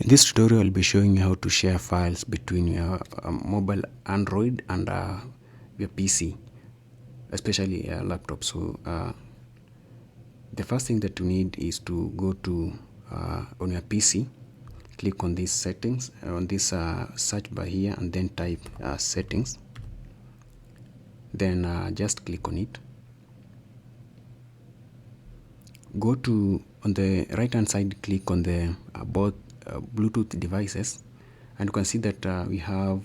In this tutorial, I'll be showing you how to share files between your mobile Android and your PC, especially a laptop. So the first thing that you need is to go to on your PC, click on these settings, on this search bar here, and then type settings. Then just click on it. Go to on the right hand side, click on the both Bluetooth devices, and you can see that we have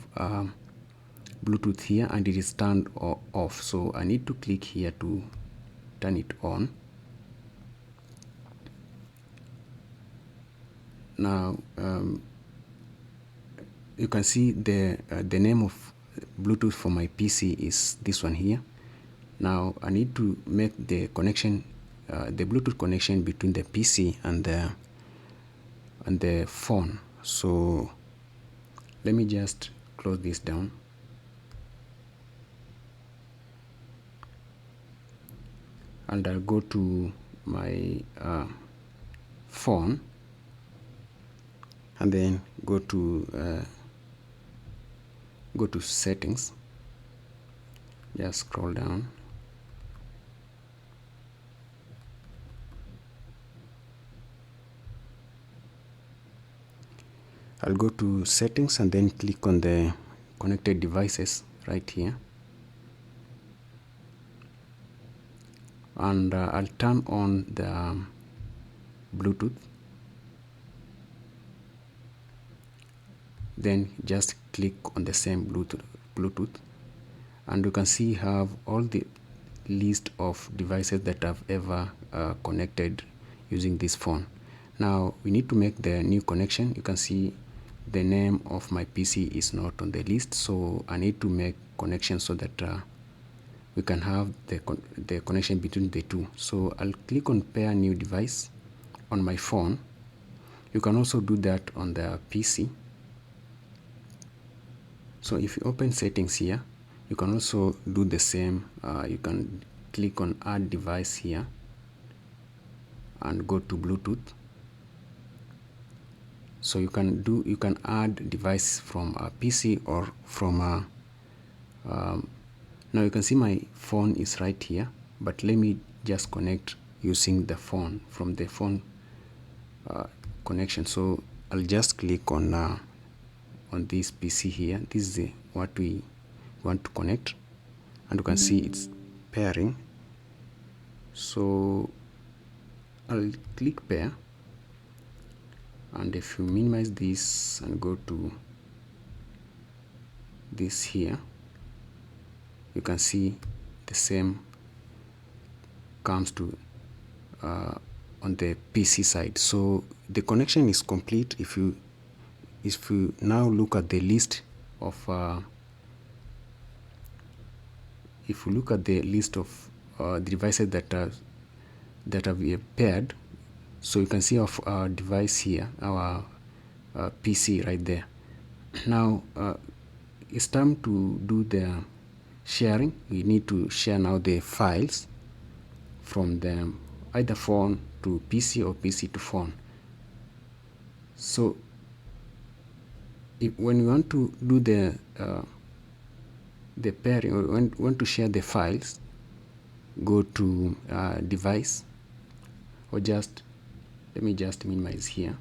Bluetooth here and it is turned off. So I need to click here to turn it on. Now you can see the name of Bluetooth for my PC is this one here. Now I need to make the connection, the Bluetooth connection between the PC and the phone. So let me just close this down. And I'll go to my phone and then go to settings. Just scroll down. I'll go to settings and then click on the connected devices right here. And I'll turn on the Bluetooth. Then just click on the same Bluetooth, and you can see have all the list of devices that I've ever connected using this phone. Now we need to make the new connection. You can see the name of my PC is not on the list, so I need to make connection so that we can have the connection between the two. So I'll click on pair new device on my phone. You can also do that on the PC. So if you open settings here, you can also do the same. You can click on add device here and go to Bluetooth. So you can add device from a PC or from a now you can see my phone is right here, but let me just connect using the phone from the phone connection. So I'll just click on this PC here. This is what we want to connect, and you can see it's pairing. So I'll click pair, and if you minimize this and go to this here, you can see the same comes to on the PC side. So the connection is complete. If you now look at the list of the devices that have paired, so you can see of our device here, our PC right there. Now it's time to do the sharing. We need to share now the files from the either phone to PC or PC to phone. So when you want to do the pairing, or when you want to share the files, go to device, or just let me just minimize here.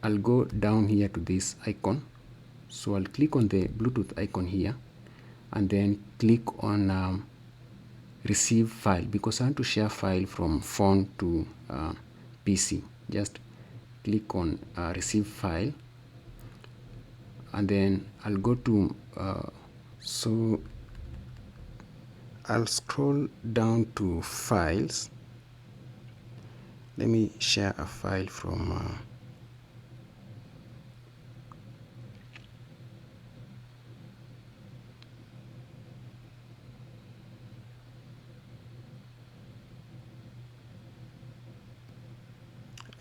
I'll go down here to this icon. So I'll click on the Bluetooth icon here and then click on receive file, because I want to share file from phone to PC. Just click on receive file, and then I'll go to so I'll scroll down to files. Let me share a file from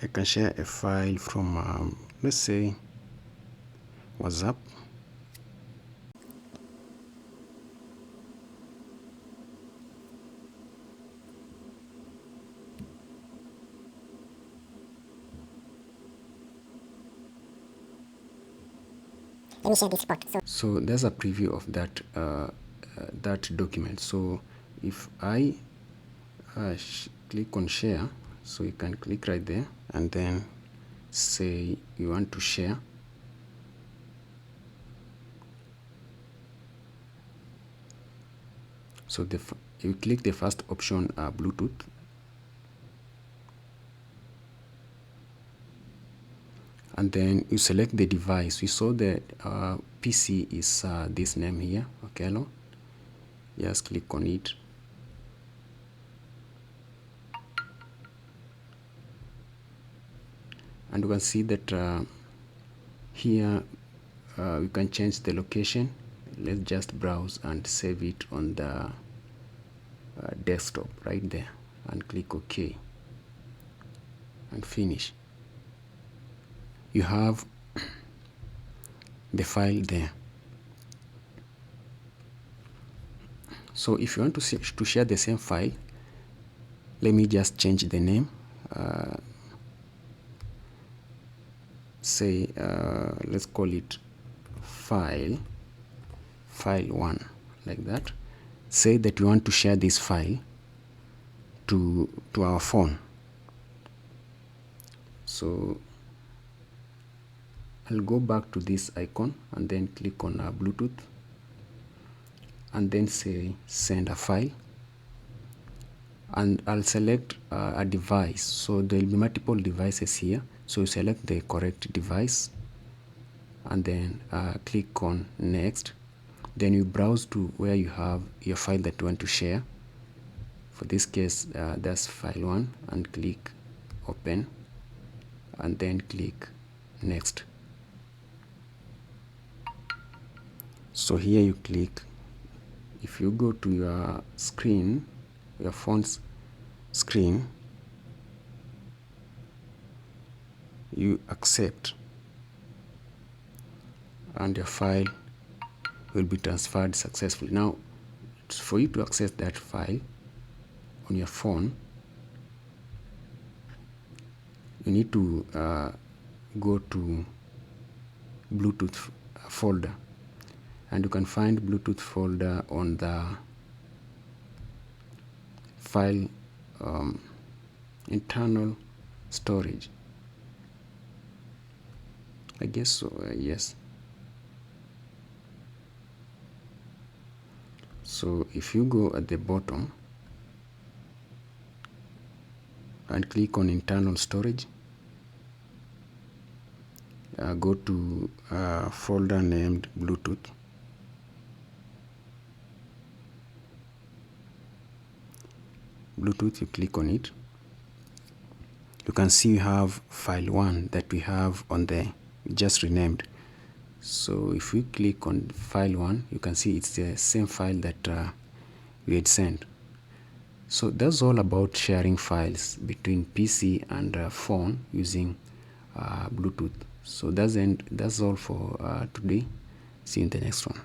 I can share a file from let's say WhatsApp. let me share this report. So there's a preview of that document. So if I click on share, so you can click right there and then say you want to share. So you click the first option, Bluetooth, and then you select the device. We saw that PC is this name here, Okello. Just click on it. And you can see that here you can change the location. Let's just browse and save it on the desktop right there and click OK and finish. You have the file there. So if you want to share the same file, let me just change the name. Say let's call it file 1, like that. Say that you want to share this file to our phone. So I'll go back to this icon and then click on Bluetooth and then say send a file, and I'll select a device. So there will be multiple devices here, so you select the correct device and then click on next. Then you browse to where you have your file that you want to share. For this case, that's file 1, and click open and then click next. So here you click. If you go to your screen, your phone's screen, you accept and your file will be transferred successfully. Now, for you to access that file on your phone, you need to go to Bluetooth folder, and you can find Bluetooth folder on the file internal storage. I guess so, yes. So if you go at the bottom and click on internal storage, go to a folder named Bluetooth. Bluetooth, you click on it. You can see you have file 1 that we have on there, we just renamed. So if we click on file 1, you can see it's the same file that we had sent. So that's all about sharing files between PC and phone using Bluetooth. So that's all for today. See you in the next one.